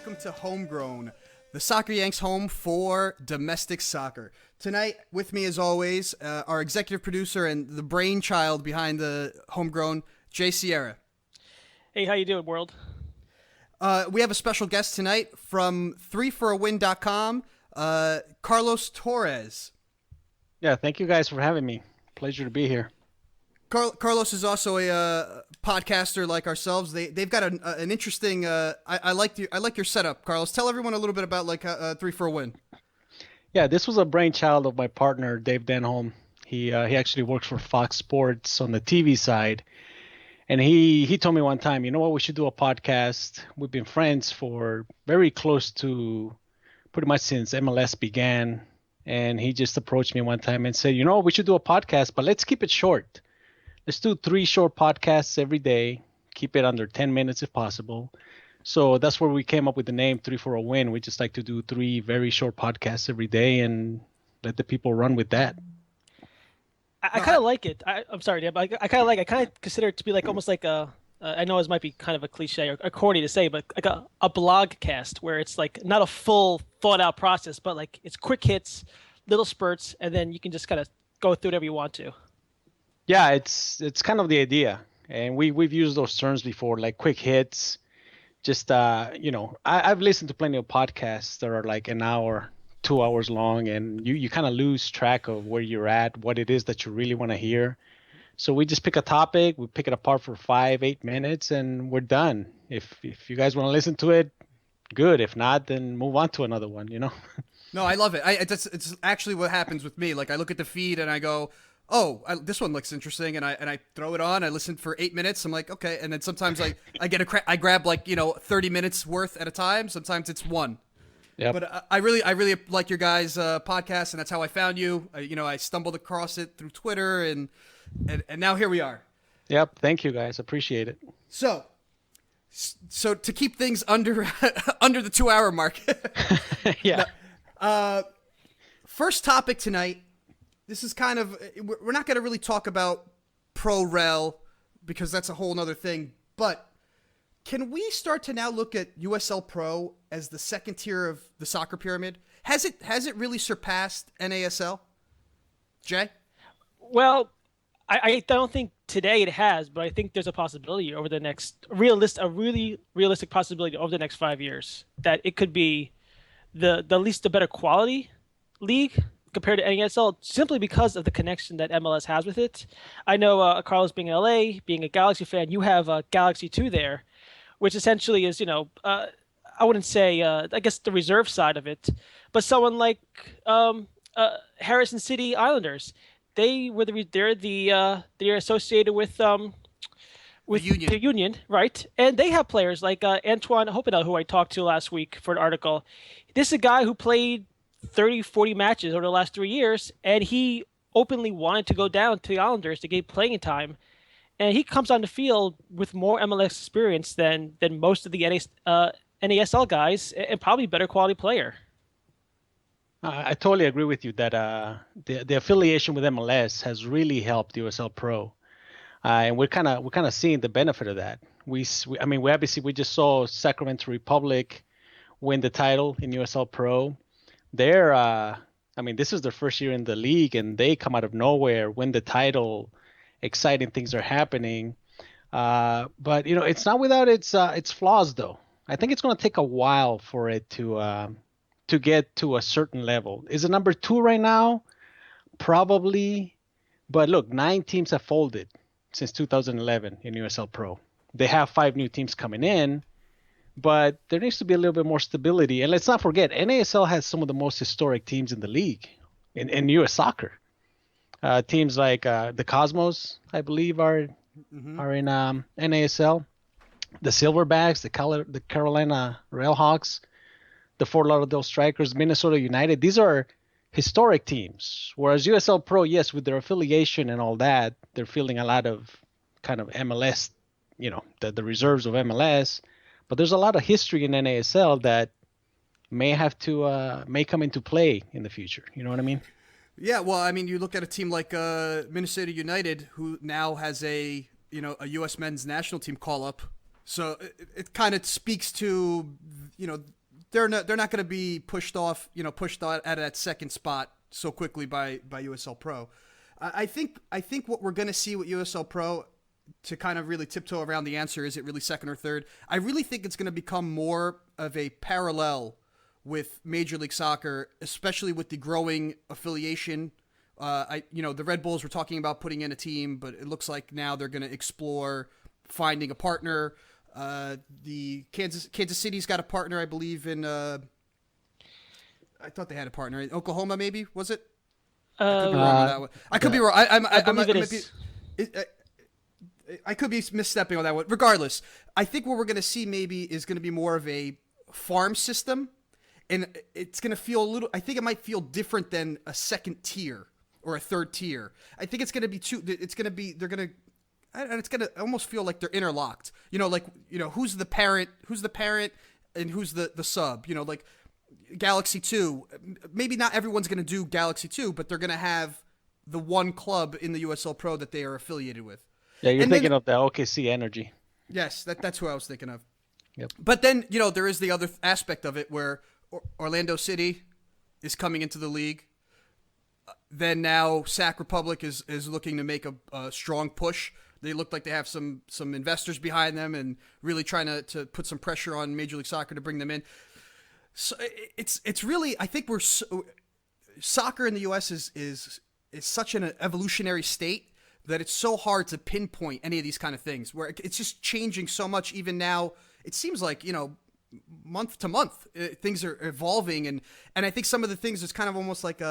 welcome to Homegrown, the Soccer Yanks home for domestic soccer. Tonight, with me as always, our executive producer and the brainchild behind the Homegrown, Jay Sierra. Hey, how you doing, world? We have a special guest tonight from 3forawin.com, Carlos Torres. Yeah, thank you guys for having me. Pleasure to be here. Carlos is also a podcaster like ourselves. They've got an interesting. I like your setup, Carlos. Tell everyone a little bit about 3-for-a-win. Yeah, this was a brainchild of my partner Dave Denholm. He actually works for Fox Sports on the TV side, and he told me one time, you know what, we should do a podcast. We've been friends for very close to pretty much since MLS began, and he just approached me one time and said, you know, we should do a podcast, but let's keep it short. Let's do 3 short podcasts every day. Keep it under 10 minutes if possible. So that's where we came up with the name 3-for-a-win. We just like to do 3 very short podcasts every day and let the people run with that. I kind of like it. I'm sorry, Dan, but I kind of consider it to be like almost like a. I know it might be kind of a cliche or corny to say, but like a blog cast where it's like not a full thought out process, but like it's quick hits, little spurts, and then you can just kind of go through whatever you want to. Yeah, it's kind of the idea, and we've used those terms before, like quick hits. Just I've listened to plenty of podcasts that are like an hour, 2 hours long, and you kind of lose track of where you're at, what it is that you really want to hear. So we just pick a topic, we pick it apart for 5-8 minutes, and we're done. If you guys want to listen to it, good. If not, then move on to another one. You know. No, I love it. It's actually what happens with me. Like I look at the feed and I go, oh, this one looks interesting, and I throw it on. I listen for 8 minutes. I'm like, okay, and then sometimes I grab 30 minutes worth at a time. Sometimes it's one. Yeah. But I really like your guys' podcast, and that's how I found you. I stumbled across it through Twitter, and now here we are. Yep. Thank you, guys. Appreciate it. So to keep things under under the 2-hour mark. Yeah. First topic tonight. This is kind of, we're not going to really talk about pro rel because that's a whole nother thing, but can we start to now look at USL-Pro as the second tier of the soccer pyramid? Has it really surpassed NASL? Jay? Well, I don't think today it has, but I think there's a possibility over the next a really realistic possibility over the next 5 years that it could be the least the better quality league compared to NASL, simply because of the connection that MLS has with it. I know Carlos being in LA, being a Galaxy fan, you have Galaxy 2 there, which essentially is, I wouldn't say, I guess the reserve side of it, but someone like Harrison City Islanders, they're associated with the Union, right? And they have players like Antoine Hopinel, who I talked to last week for an article. This is a guy who played 30, 40 matches over the last 3 years, and he openly wanted to go down to the Islanders to get playing time. And he comes on the field with more MLS experience than most of the NASL guys, and probably better quality player. I totally agree with you that the affiliation with MLS has really helped USL-Pro, and we're kind of seeing the benefit of that. We just saw Sacramento Republic win the title in USL-Pro. This is their first year in the league, and they come out of nowhere, win the title. Exciting things are happening, but it's not without its flaws, though. I think it's going to take a while for it to get to a certain level. Is it number 2 right now? Probably, but look, 9 teams have folded since 2011 in USL-Pro. They have 5 new teams coming in. But there needs to be a little bit more stability. And let's not forget, NASL has some of the most historic teams in the league, in U.S. soccer. Teams like the Cosmos, I believe, are in NASL. The Silverbacks, the Carolina Railhawks, the Fort Lauderdale Strikers, Minnesota United. These are historic teams. Whereas USL-Pro, yes, with their affiliation and all that, they're feeling a lot of kind of MLS, the reserves of MLS. But there's a lot of history in NASL that may come into play in the future. You know what I mean? Yeah, well, I mean, you look at a team like Minnesota United, who now has a U.S. men's national team call up. So it kind of speaks to they're not going to be pushed out of that second spot so quickly by USL Pro. I think what we're going to see with USL Pro, to kind of really tiptoe around the answer, is it really second or third? I really think it's going to become more of a parallel with Major League Soccer, especially with the growing affiliation. The Red Bulls were talking about putting in a team, but it looks like now they're going to explore finding a partner. The Kansas City's got a partner, I believe, in. I thought they had a partner in Oklahoma. Maybe was it? I could be wrong on that one. I could be wrong. I could be misstepping on that one. Regardless, I think what we're going to see maybe is going to be more of a farm system, and it's going to feel a little. I think it might feel different than a second tier or a third tier. I think it's going to be It's going to be. They're going to. And it's going to almost feel like they're interlocked. Who's the parent, and who's the sub. Like Galaxy 2. Maybe not everyone's going to do Galaxy 2, but they're going to have the one club in the USL Pro that they are affiliated with. Yeah, you're thinking of the OKC Energy. Yes, that's who I was thinking of. Yep. But then, there is the other aspect of it where Orlando City is coming into the league. Then now Sac Republic is looking to make a strong push. They look like they have some investors behind them and really trying to put some pressure on Major League Soccer to bring them in. So it's really, I think soccer in the U.S. is such an evolutionary state that it's so hard to pinpoint any of these kind of things, where it's just changing so much. Even now, it seems like, month to month, things are evolving. And I think some of the things is kind of almost like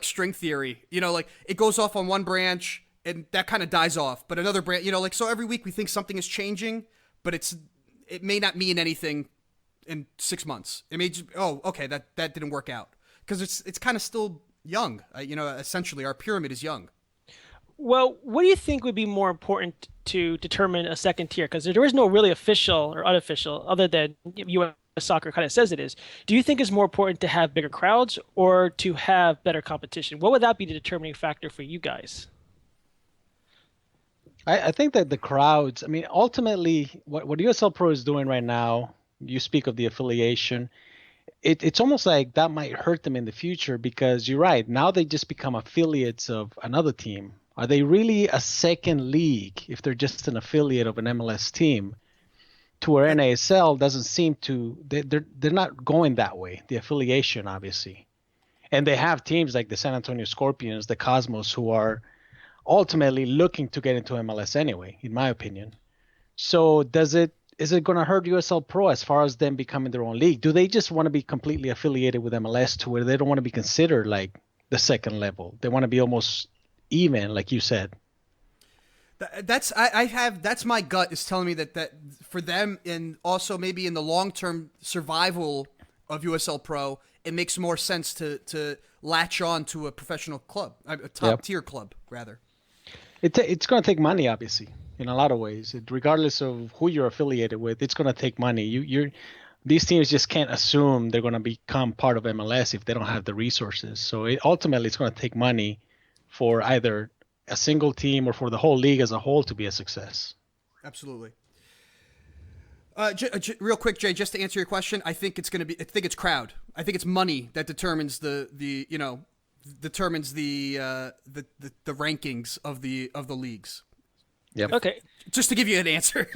string theory, like it goes off on one branch and that kind of dies off, but another branch, so every week we think something is changing, but it may not mean anything in 6 months. It may just, okay, that didn't work out, because it's kind of still young. Essentially our pyramid is young. Well, what do you think would be more important to determine a second tier? Because there is no really official or unofficial, other than U.S. Soccer kind of says it is. Do you think it's more important to have bigger crowds or to have better competition? What would that be the determining factor for you guys? I think that the crowds, ultimately, what USL Pro is doing right now, you speak of the affiliation, it's almost like that might hurt them in the future, because you're right, now they just become affiliates of another team. Are they really a second league if they're just an affiliate of an MLS team? To where NASL doesn't seem to, they're not going that way, the affiliation, obviously. And they have teams like the San Antonio Scorpions, the Cosmos, who are ultimately looking to get into MLS anyway, in my opinion. So is it going to hurt USL Pro as far as them becoming their own league? Do they just want to be completely affiliated with MLS to where they don't want to be considered like the second level? They want to be almost even, like you said. That's my gut is telling me that for them, and also maybe in the long-term survival of USL Pro, it makes more sense to latch on to a professional club, a top-tier club, rather. It's going to take money, obviously, in a lot of ways. Regardless of who you're affiliated with, it's going to take money. These teams just can't assume they're going to become part of MLS if they don't have the resources. So ultimately, it's going to take money for either a single team or for the whole league as a whole to be a success. Absolutely. Real quick, Jay, just to answer your question, I think it's crowd. I think it's money that determines the rankings of the leagues. Yep. Okay. Just to give you an answer.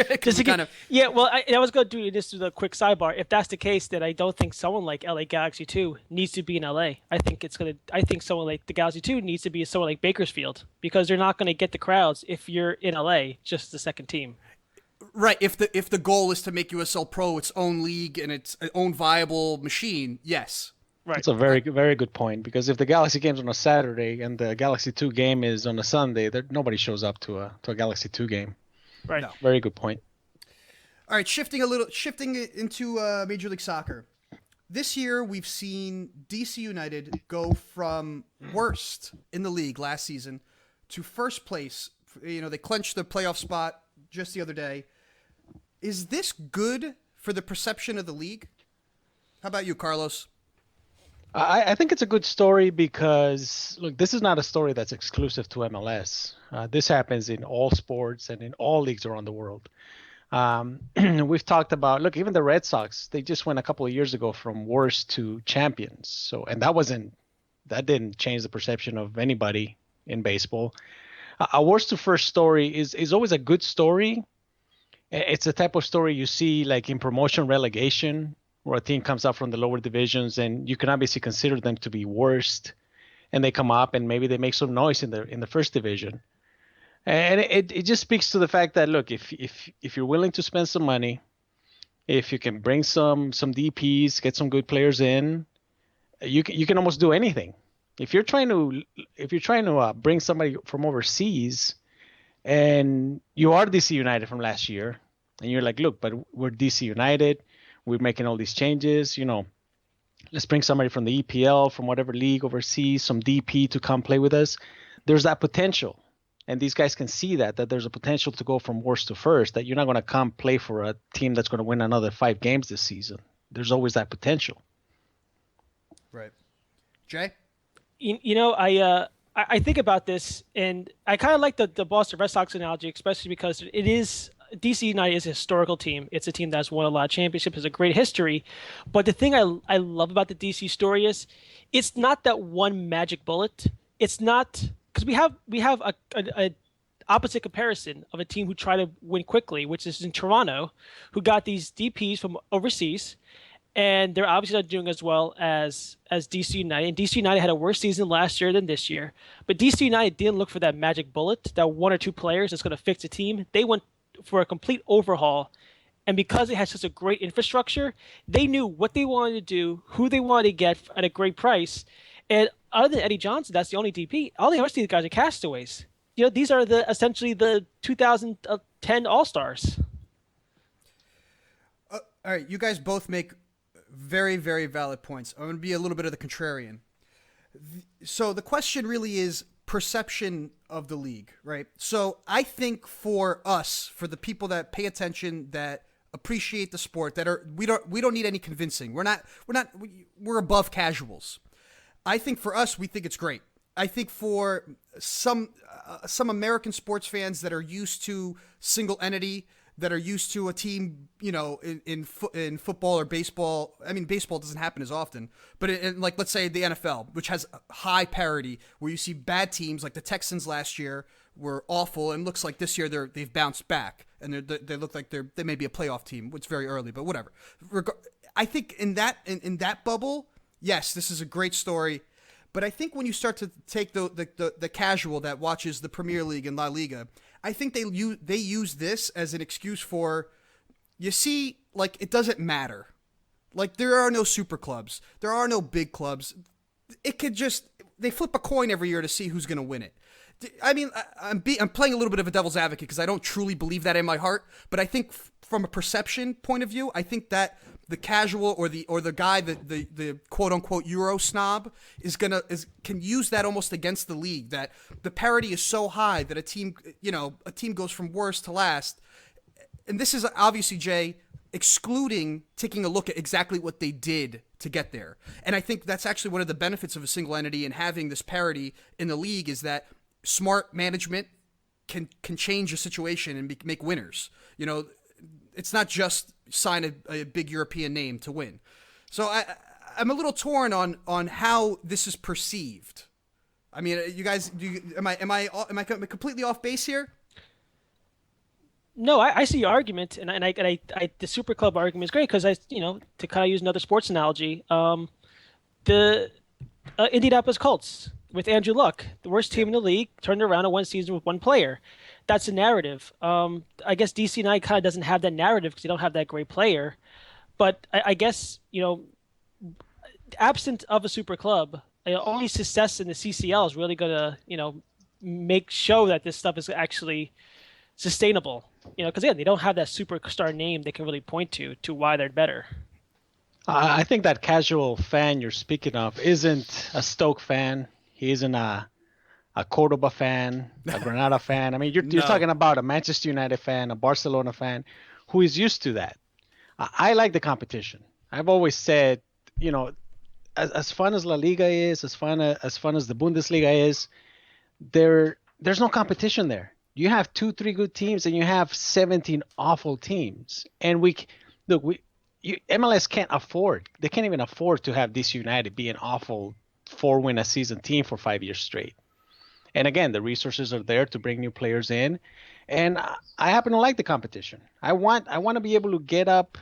Yeah, well, I was going to do this as a quick sidebar. If that's the case, then I don't think someone like LA Galaxy 2 needs to be in LA. I think someone like the Galaxy 2 needs to be someone like Bakersfield, because they're not going to get the crowds if you're in LA, just the second team. Right. If the goal is to make USL Pro its own league and its own viable machine, yes. Right. That's a very, very good point, because if the Galaxy game's on a Saturday and the Galaxy 2 game is on a Sunday, nobody shows up to a Galaxy 2 game. Right. No. Very good point. All right, shifting into Major League Soccer. This year, we've seen DC United go from worst in the league last season to first place. They clinched the playoff spot just the other day. Is this good for the perception of the league? How about you, Carlos? I think it's a good story because, look, this is not a story that's exclusive to MLS. This happens in all sports and in all leagues around the world. We've talked about, look, even the Red Sox, they just went a couple of years ago from worst to champions. So, and that didn't change the perception of anybody in baseball. A worst to first story is always a good story. It's the type of story you see like in promotion relegation, where a team comes up from the lower divisions and you can obviously consider them to be worst, and they come up and maybe they make some noise in the first division. And it just speaks to the fact that, look, if you're willing to spend some money, if you can bring some DPs, get some good players in, you can almost do anything. If you're trying to bring somebody from overseas, and you are DC United from last year, and you're like, look, but we're DC United, we're making all these changes, let's bring somebody from the EPL, from whatever league overseas, some DP to come play with us. There's that potential. And these guys can see that there's a potential to go from worst to first, that you're not going to come play for a team that's going to win another 5 games this season. There's always that potential. Right. Jay? I think about this, and I kind of like the Boston Red Sox analogy, especially because DC United is a historical team. It's a team that's won a lot of championships, has a great history. But the thing I love about the DC story is it's not that one magic bullet. It's not, because we have a opposite comparison of a team who tried to win quickly, which is in Toronto, who got these DPs from overseas, and they're obviously not doing as well as DC United. And DC United had a worse season last year than this year. But DC United didn't look for that magic bullet, that one or two players that's going to fix a team. They went for a complete overhaul. And because it has such a great infrastructure, they knew what they wanted to do, who they wanted to get at a great price. And other than Eddie Johnson, that's the only DP. All the rest of these guys are castaways. These are essentially the 2010 All-Stars. All right, you guys both make very, very valid points. I'm going to be a little bit of the contrarian. So the question really is perception of the league, right? So I think for us, for the people that pay attention, that appreciate the sport, we don't need any convincing. We're above casuals. I think for us, we think it's great. I think for some American sports fans that are used to single entity, that are used to a team, in football or baseball. I mean, baseball doesn't happen as often, but like, let's say the NFL, which has high parity, where you see bad teams like the Texans last year were awful, and looks like this year they've bounced back, and they look like they may be a playoff team. It's very early, but whatever. I think in that bubble, yes, this is a great story. But I think when you start to take the casual that watches the Premier League and La Liga, I think they use this as an excuse for, you see, like, it doesn't matter. Like, there are no super clubs. There are no big clubs. They flip a coin every year to see who's going to win it. I mean, I'm playing a little bit of a devil's advocate because I don't truly believe that in my heart, but I think from a perception point of view, I think that the casual or the guy, the quote unquote Euro snob can use that almost against the league, that the parity is so high that a team goes from worst to last. And this is obviously, Jay, excluding taking a look at exactly what they did to get there. And I think that's actually one of the benefits of a single entity and having this parity in the league, is that smart management can change a situation and make winners. It's not just sign a big European name to win. So I'm a little torn on how this is perceived. I mean, you guys, am I completely off base here? No, I see your argument, and the super club argument is great because to kind of use another sports analogy, the Indianapolis Colts with Andrew Luck, the worst team in the league, turned around in one season with one player. That's the narrative. I guess DC United kind of doesn't have that narrative because they don't have that great player. But I guess, absent of a super club, only success in the CCL is really going to, show that this stuff is actually sustainable. Because again, they don't have that superstar name they can really point to why they're better. I think that casual fan you're speaking of isn't a Stoke fan. He isn't a Cordoba fan, a Granada fan. I mean, you're talking about a Manchester United fan, a Barcelona fan, who is used to that. I like the competition. I've always said, as fun as La Liga is, as fun as the Bundesliga is, there's no competition there. You have 2, 3 good teams, and you have 17 awful teams. And MLS can't afford. They can't even afford to have DC United be an awful 4-win a season team for 5 years straight. And again, the resources are there to bring new players in. And I happen to like the competition. I want to be able to get up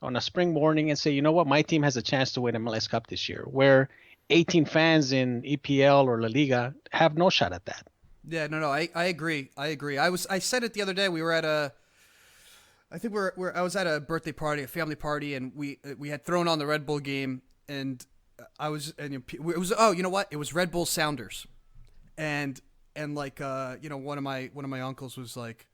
on a spring morning and say, you know what, my team has a chance to win MLS Cup this year, where 18 fans in EPL or La Liga have no shot at that. Yeah, no, I agree. I said it the other day. We were at I was at a birthday party, a family party, and we had thrown on the Red Bull game, and it was Red Bull Sounders, and like one of my uncles was like,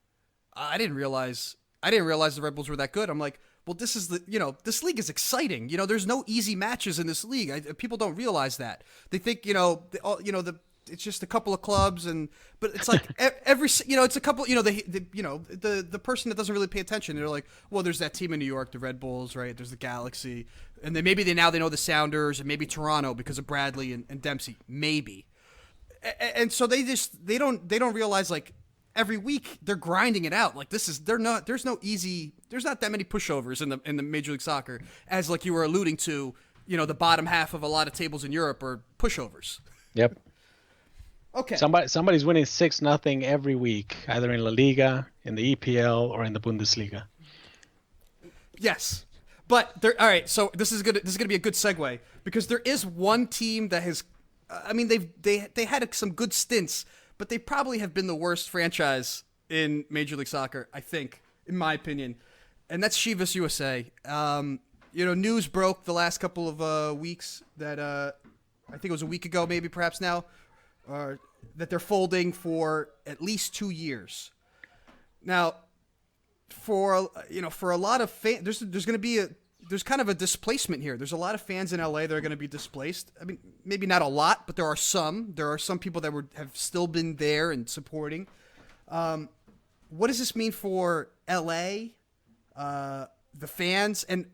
I didn't realize the Red Bulls were that good. I'm like, well, this league is exciting. There's no easy matches in this league. People don't realize that. They think it's just a couple of clubs, but it's like it's a couple. The person that doesn't really pay attention, they're like, well, there's that team in New York, the Red Bulls, right? There's the Galaxy, and then maybe they know the Sounders, and maybe Toronto because of Bradley and Dempsey, maybe. And so they don't realize, like, every week they're grinding it out. Like, there's not that many pushovers in the Major League Soccer, as like you were alluding to. The bottom half of a lot of tables in Europe are pushovers. Yep. Okay. Somebody's winning 6-0 every week, either in La Liga, in the EPL, or in the Bundesliga. Yes, but all right. So this is gonna be a good segue, because there is one team that has. I mean, they had some good stints, but they probably have been the worst franchise in Major League Soccer, I think, in my opinion, and that's Chivas USA. News broke the last couple of weeks that I think it was a week ago, maybe perhaps now, that they're folding for at least 2 years. Now, for a lot of fans, there's going to be there's kind of a displacement here. There's a lot of fans in LA that are going to be displaced. I mean, maybe not a lot, but there are some. There are some people that have still been there and supporting. What does this mean for LA, the fans, and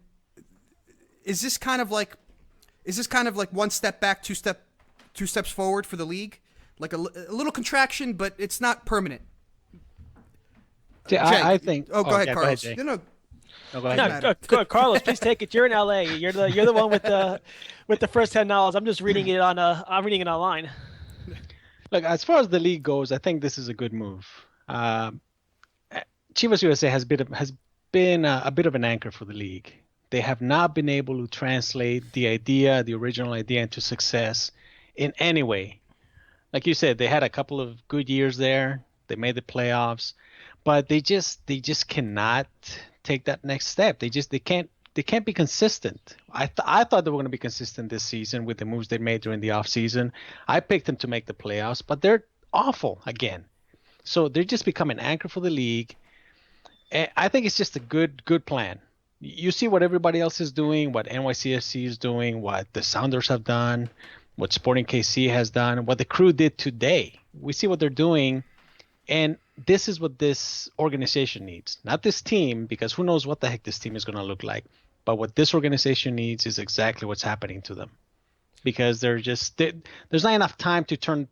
is this kind of like one step back, two steps forward for the league? Like a little contraction, but it's not permanent. Jay, I think. Oh, go ahead, Carlos. Go ahead, No, go ahead, Carlos. Please take it. You're in LA. You're the one with the first $10. I'm just reading it I'm reading it online. Look, as far as the league goes, I think this is a good move. Chivas USA has been a bit of an anchor for the league. They have not been able to translate the original idea, into success in any way. Like you said, they had a couple of good years there. They made the playoffs, but they just cannot take that next step. They can't be consistent. I thought they were going to be consistent this season with the moves they made during the offseason. I picked them to make the playoffs, but they're awful again. So they're just become an anchor for the league. And I think it's just a good plan. You see what everybody else is doing, what NYCFC is doing, what the Sounders have done, what Sporting KC has done, what the Crew did today. We see what they're doing, and this is what this organization needs. Not this team, because who knows what the heck this team is going to look like, but what this organization needs is exactly what's happening to them. Because there's not enough time to turn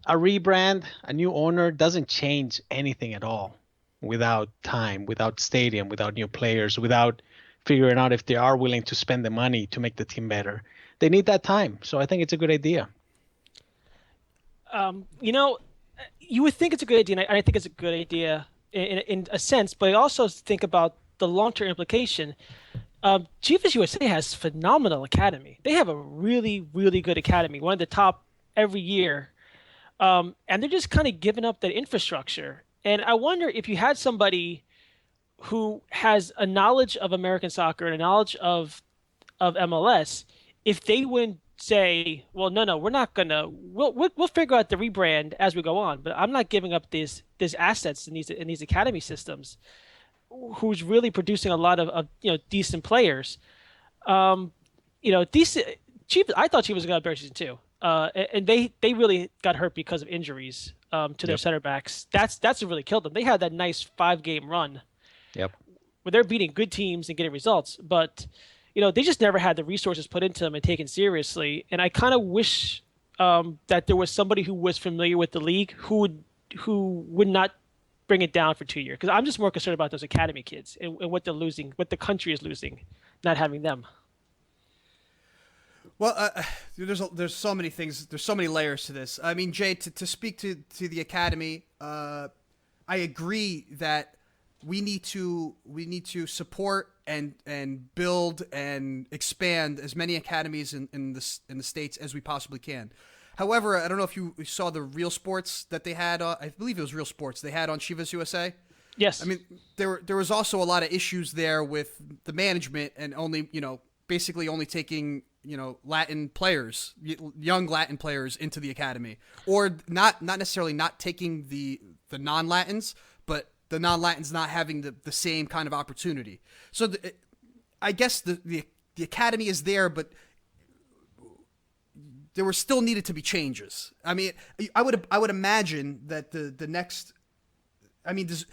a rebrand, a new owner doesn't change anything at all without time, without stadium, without new players, without figuring out if they are willing to spend the money to make the team better. They need that time. So I think it's a good idea. You would think it's a good idea, and I think it's a good idea in a sense, but I also think about the long-term implication. Chivas USA has phenomenal academy. They have a really, really good academy, one of the top every year. And they're just kind of giving up that infrastructure. And I wonder if you had somebody who has a knowledge of American soccer and a knowledge of MLS, if they wouldn't say, well, no, we're not gonna. We'll figure out the rebrand as we go on, but I'm not giving up these assets in these academy systems. Who's really producing a lot of decent players? Decent. I thought Chivas was going to better season too. And they really got hurt because of injuries to their center backs. That's what really killed them. They had that nice 5-game run. Yep. Where they're beating good teams and getting results, but they just never had the resources put into them and taken seriously. And I kind of wish that there was somebody who was familiar with the league who would not bring it down for 2 years. Because I'm just more concerned about those academy kids and what they're losing, what the country is losing, not having them. Well, there's so many things. There's so many layers to this. I mean, Jay, to speak to the academy, I agree that we need to support and build and expand as many academies in the States as we possibly can. However, I don't know if you saw the Real Sports that they had. I believe it was Real Sports they had on Chivas USA. Yes. I mean, there was also a lot of issues there with the management and only basically only taking Latin players, young Latin players into the academy, or not necessarily not taking the non-Latins, but the non-Latins not having the same kind of opportunity. So I guess the academy is there, but there were still needed to be changes. I mean, I would imagine that the next, I mean, does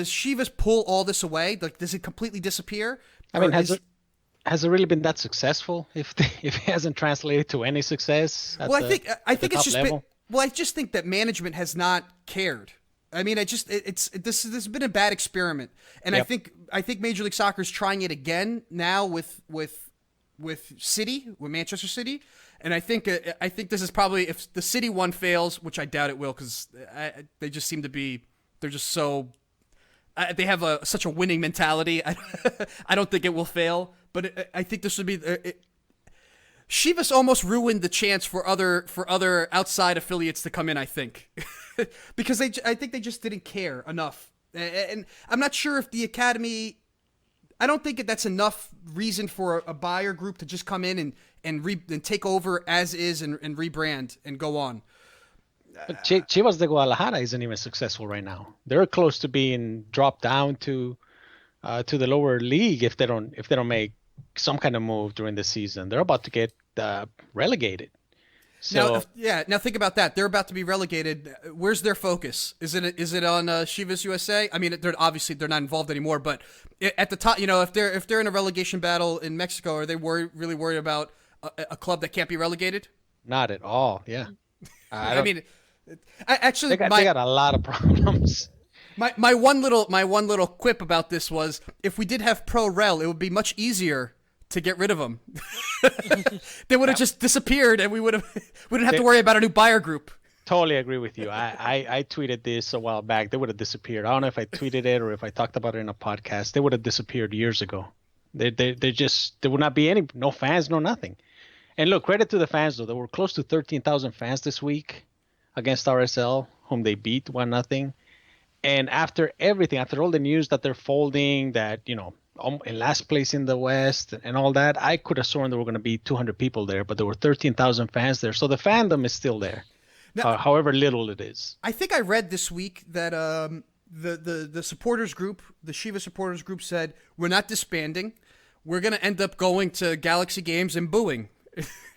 Chivas pull all this away? Like, does it completely disappear? I mean, has it really been that successful? If it hasn't translated to any success, I think it's just level? I just think that management has not cared. I mean, this has been a bad experiment, and Yep. I think Major League Soccer is trying it again now with Manchester City, and I think this is probably, if the City one fails, which I doubt it will, because they just seem to be, they're just so. They have such a winning mentality. I don't think it will fail, but I think this would be. Chivas almost ruined the chance for other outside affiliates to come in. I think because I think they just didn't care enough, and I'm not sure if the academy. I don't think that's enough reason for a buyer group to just come in and take over as is and rebrand and go on. But Chivas de Guadalajara isn't even successful right now. They're close to being dropped down to the lower league if they don't make some kind of move during the season. They're about to get relegated. So now think about that. They're about to be relegated. Where's their focus? Is it on Chivas USA? I mean, they're not involved anymore. But at the top, if they're in a relegation battle in Mexico, are they really worried about a club that can't be relegated? Not at all. Yeah. I mean. Actually, they got a lot of problems. My one little quip about this was, if we did have Pro Rel, it would be much easier to get rid of them. They would have just disappeared, and we wouldn't have to worry about a new buyer group. Totally agree with you. I tweeted this a while back. They would have disappeared. I don't know if I tweeted it or if I talked about it in a podcast. They would have disappeared years ago. There would not be no fans, no nothing. And look, credit to the fans though. There were close to 13,000 fans this week against RSL, whom they beat 1-0. And after everything, after all the news that they're folding, that, in last place in the West and all that, I could have sworn there were going to be 200 people there, but there were 13,000 fans there. So the fandom is still there, however little it is. I think I read this week that the supporters group, the Chivas supporters group, said, we're not disbanding. We're going to end up going to Galaxy games and booing.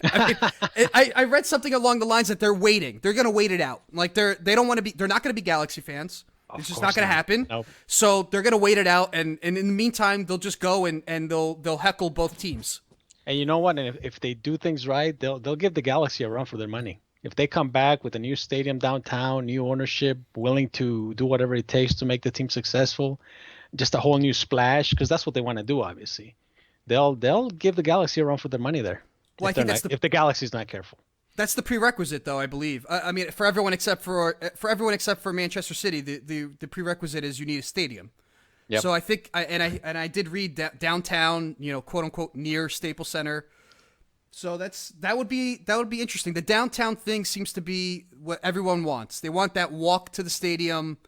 I read something along the lines that they're waiting. They're going to wait it out. Like they don't want to be. They're not going to be Galaxy fans. It's just not going to happen. Nope. So they're going to wait it out, and in the meantime, they'll just go and they'll heckle both teams. And you know what? And if they do things right, they'll give the Galaxy a run for their money. If they come back with a new stadium downtown, new ownership, willing to do whatever it takes to make the team successful, just a whole new splash, because that's what they want to do. Obviously, they'll give the Galaxy a run for their money there. Well, I think if the Galaxy's not careful. That's the prerequisite, though, I believe. I mean, for everyone except for Manchester City, the prerequisite is you need a stadium. Yep. So I think, I did read downtown, quote unquote, near Staples Center. So that would be interesting. The downtown thing seems to be what everyone wants. They want that walk to the stadium.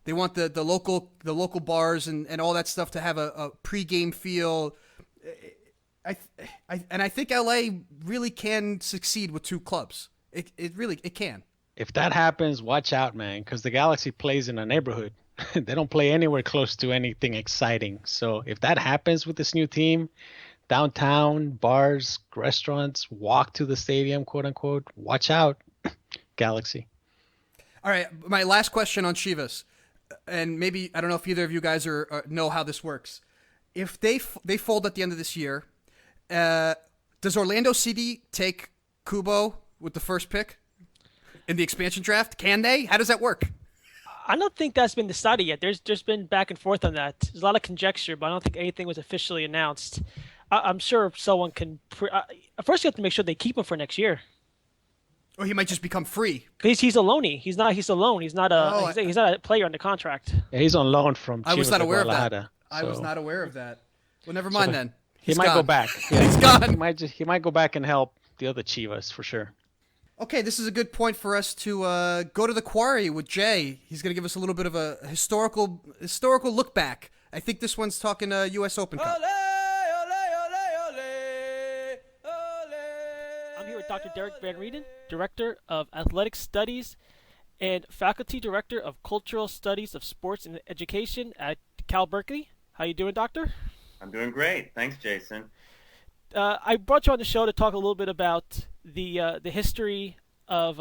They want the local bars and all that stuff to have a pregame feel. I think LA really can succeed with two clubs. It really can. If that happens, watch out, man, because the Galaxy plays in a neighborhood. They don't play anywhere close to anything exciting. So if that happens with this new team, downtown, bars, restaurants, walk to the stadium, quote unquote, watch out, Galaxy. All right, my last question on Chivas, and maybe I don't know if either of you guys know how this works. If they fold at the end of this year, does Orlando City take Kubo with the first pick in the expansion draft? Can they? How does that work? I don't think that's been decided yet. There's been back and forth on that. There's a lot of conjecture, but I don't think anything was officially announced. I'm sure someone can. First, you have to make sure they keep him for next year. Or he might just become free. He's a loanee. He's not. He's a loan. He's not a. Oh, He's not a player under contract. Yeah, he's on loan from I was Chivas not de aware of that. Guadalajara, I was so not aware of that. Well, never mind then. He He's might go gone. back. He's gone. He might go back and help the other Chivas for sure. Okay, this is a good point for us to go to the Quarry with Jay. He's going to give us a little bit of a historical look back. I think this one's talking U.S. Open Cup. I'm here with Dr. Derek Van Rheenen, Director of Athletic Studies and Faculty Director of Cultural Studies of Sports and Education at Cal Berkeley. How you doing, Doctor? I'm doing great. Thanks, Jason. I brought you on the show to talk a little bit about the history of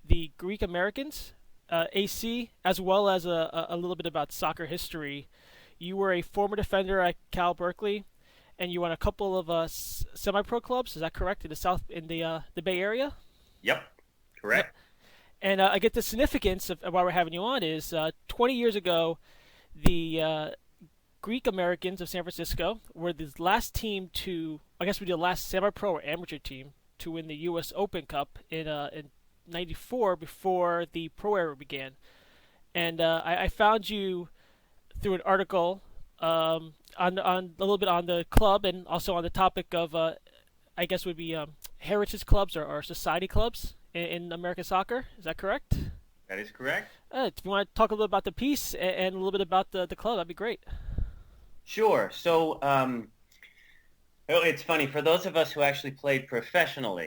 the Greek Americans, AC, as well as a little bit about soccer history. You were a former defender at Cal Berkeley, and you won a couple of semi-pro clubs. Is that correct? In the Bay Area. Yep, correct. And I get the significance of why we're having you on is 20 years ago, the Greek Americans of San Francisco were the last team to, I guess we did the last semi-pro or amateur team to win the U.S. Open Cup in '94 before the pro era began. And I found you through an article on a little bit on the club and also on the topic of I guess would be heritage clubs or society clubs in American soccer. Is that correct? That is correct. If you want to talk a little about the piece and a little bit about the club, that'd be great. Sure. So, it's funny for those of us who actually played professional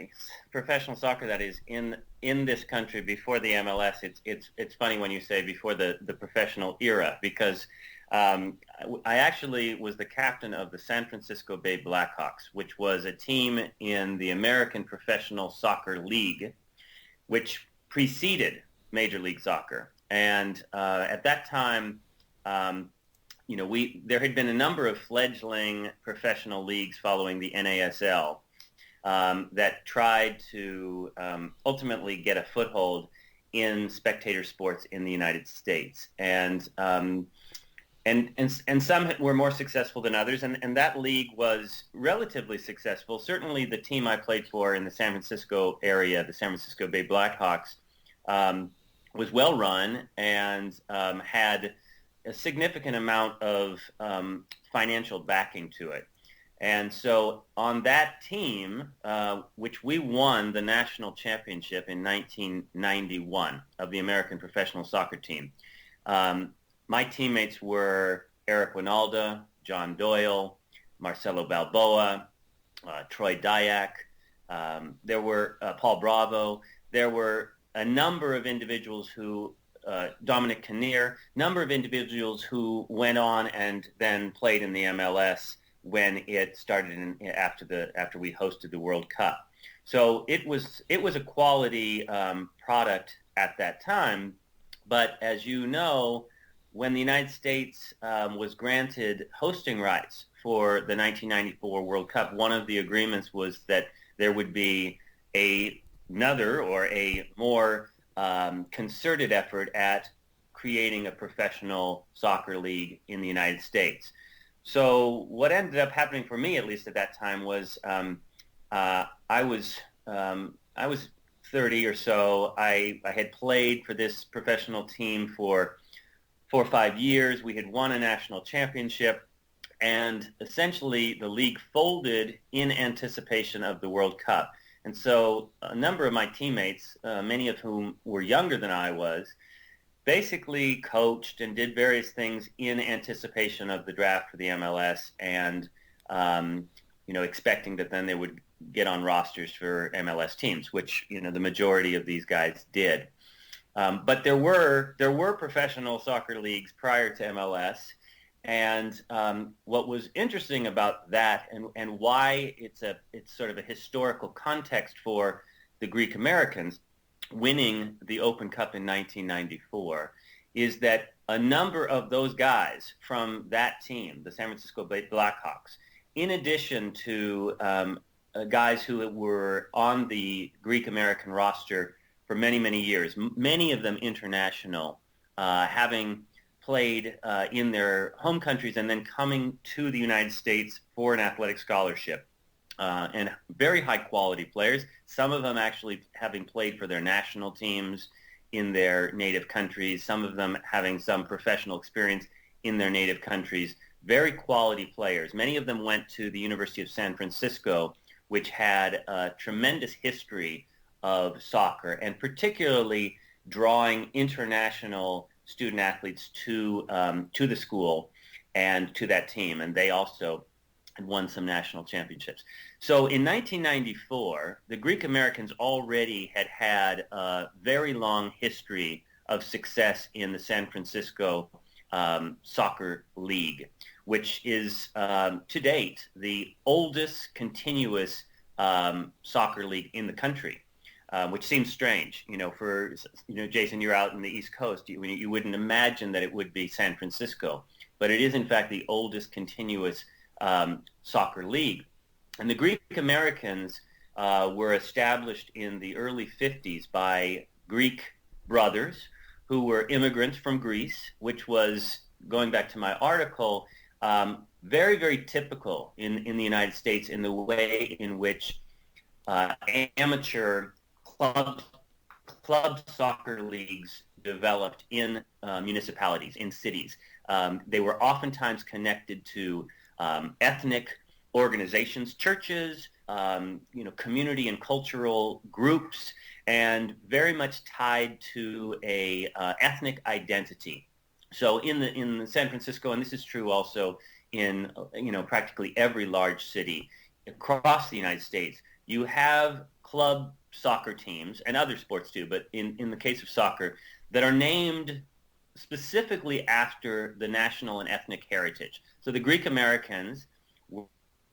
soccer, that is in this country before the MLS. It's funny when you say before the professional era, because I actually was the captain of the San Francisco Bay Blackhawks, which was a team in the American Professional Soccer League, which preceded Major League Soccer. And at that time, there had been a number of fledgling professional leagues following the NASL that tried to ultimately get a foothold in spectator sports in the United States, and some were more successful than others, and that league was relatively successful. Certainly, the team I played for in the San Francisco area, the San Francisco Bay Blackhawks, was well run and had a significant amount of financial backing to it. And so on that team, which we won the national championship in 1991 of the American Professional Soccer Team, my teammates were Eric Winalda, John Doyle, Marcelo Balboa, Troy Dyack. There were Paul Bravo. There were a number of individuals who Dominic Kinnear, number of individuals who went on and then played in the MLS when it started after we hosted the World Cup. So it was a quality product at that time. But as you know, when the United States was granted hosting rights for the 1994 World Cup, one of the agreements was that there would be another or a more concerted effort at creating a professional soccer league in the United States. So what ended up happening for me, at least at that time, was I was 30 or so. I had played for this professional team for 4 or 5 years. We had won a national championship, and essentially the league folded in anticipation of the World Cup. And so a number of my teammates, many of whom were younger than I was, basically coached and did various things in anticipation of the draft for the MLS and, expecting that then they would get on rosters for MLS teams, which, the majority of these guys did. But there were professional soccer leagues prior to MLS. And what was interesting about that and why it's sort of a historical context for the Greek Americans winning the Open Cup in 1994 is that a number of those guys from that team, the San Francisco Bay Blackhawks, in addition to guys who were on the Greek American roster for many, many years, many of them international, having played in their home countries and then coming to the United States for an athletic scholarship. And very high-quality players, some of them actually having played for their national teams in their native countries, some of them having some professional experience in their native countries. Very quality players. Many of them went to the University of San Francisco, which had a tremendous history of soccer, and particularly drawing international student athletes to the school and to that team, and they also had won some national championships. So in 1994, the Greek Americans already had a very long history of success in the San Francisco Soccer League, which is to date the oldest continuous soccer league in the country. Which seems strange, Jason, you're out in the East Coast. You wouldn't imagine that it would be San Francisco, but it is in fact the oldest continuous soccer league. And the Greek Americans were established in the early 50s by Greek brothers who were immigrants from Greece, which was, going back to my article, very, very typical in the United States in the way in which amateur club soccer leagues developed in municipalities, in cities. They were oftentimes connected to ethnic organizations, churches, community and cultural groups, and very much tied to a ethnic identity. So in San Francisco, and this is true also in practically every large city across the United States, you have club soccer teams and other sports too, but in the case of soccer, that are named specifically after the national and ethnic heritage. So the Greek Americans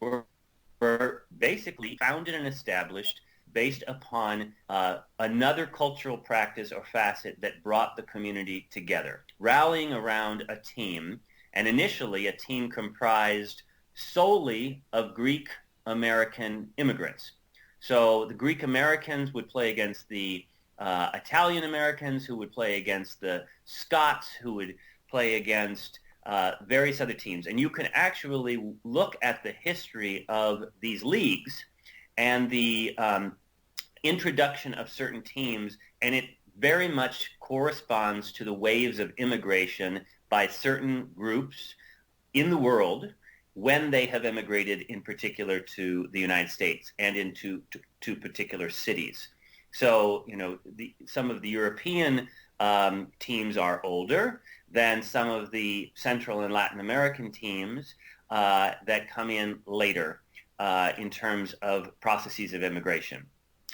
were basically founded and established based upon another cultural practice or facet that brought the community together, rallying around a team, and initially a team comprised solely of Greek American immigrants. So the Greek Americans would play against the Italian Americans, who would play against the Scots, who would play against various other teams. And you can actually look at the history of these leagues and the introduction of certain teams, and it very much corresponds to the waves of immigration by certain groups in the world when they have immigrated, in particular to the United States and into to particular cities. So, some of the European teams are older than some of the Central and Latin American teams that come in later in terms of processes of immigration.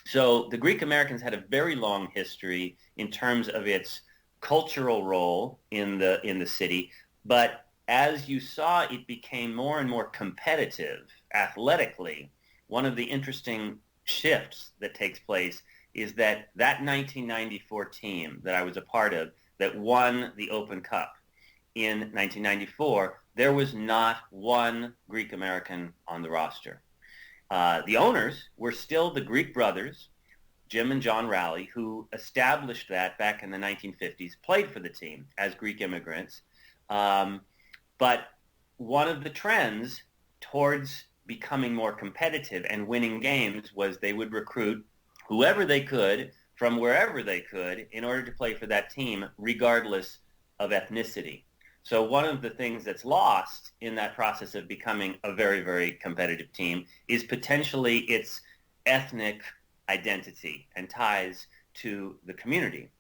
So the Greek Americans had a very long history in terms of its cultural role in the city, but as you saw, it became more and more competitive athletically. One of the interesting shifts that takes place is that 1994 team that I was a part of that won the Open Cup in 1994, there was not one Greek American on the roster. The owners were still the Greek brothers, Jim and John Rowley, who established that back in the 1950s, played for the team as Greek immigrants. But one of the trends towards becoming more competitive and winning games was they would recruit whoever they could from wherever they could in order to play for that team, regardless of ethnicity. So one of the things that's lost in that process of becoming a very, very competitive team is potentially its ethnic identity and ties to the community.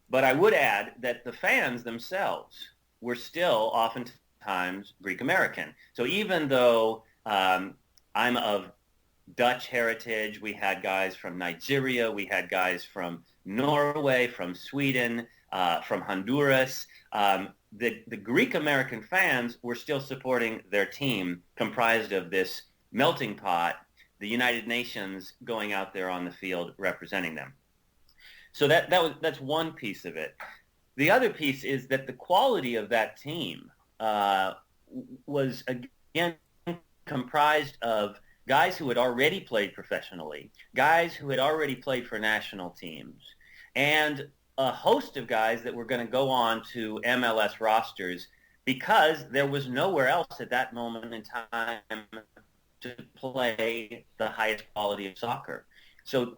But I would add that the fans themselves were still oftentimes Greek American. So even though I'm of Dutch heritage, we had guys from Nigeria, we had guys from Norway, from Sweden, from Honduras. The Greek American fans were still supporting their team, comprised of this melting pot, the United Nations going out there on the field representing them. So that's one piece of it. The other piece is that the quality of that team was, again, comprised of guys who had already played professionally, guys who had already played for national teams, and a host of guys that were going to go on to MLS rosters because there was nowhere else at that moment in time to play the highest quality of soccer. So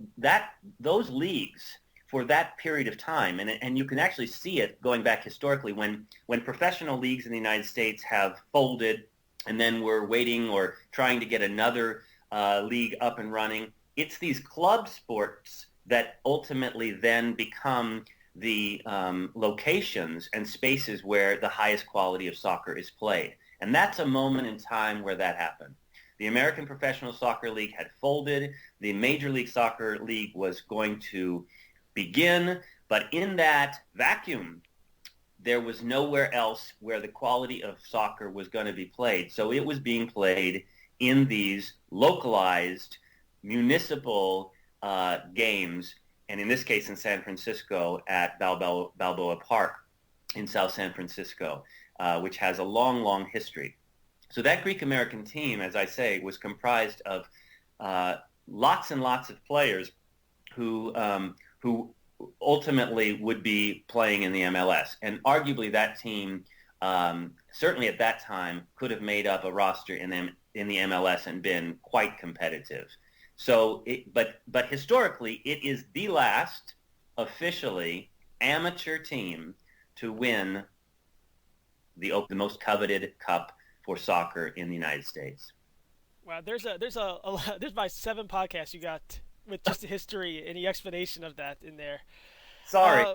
those leagues for that period of time, and you can actually see it going back historically when professional leagues in the United States have folded and then we're waiting or trying to get another league up and running. It's these club sports that ultimately then become the locations and spaces where the highest quality of soccer is played. And that's a moment in time where that happened. The American Professional Soccer League had folded. The Major League Soccer League was going to begin, but in that vacuum, there was nowhere else where the quality of soccer was going to be played. So it was being played in these localized municipal games, and in this case in San Francisco at Balboa Park in South San Francisco, which has a long, long history. So that Greek-American team, as I say, was comprised of lots and lots of players who ultimately would be playing in the MLS. And arguably that team, certainly at that time, could have made up a roster in the MLS and been quite competitive. So, but historically, it is the last officially amateur team to win the most coveted cup for soccer in the United States. Wow, there's about 7 podcasts you got with just the history and the explanation of that in there. Sorry.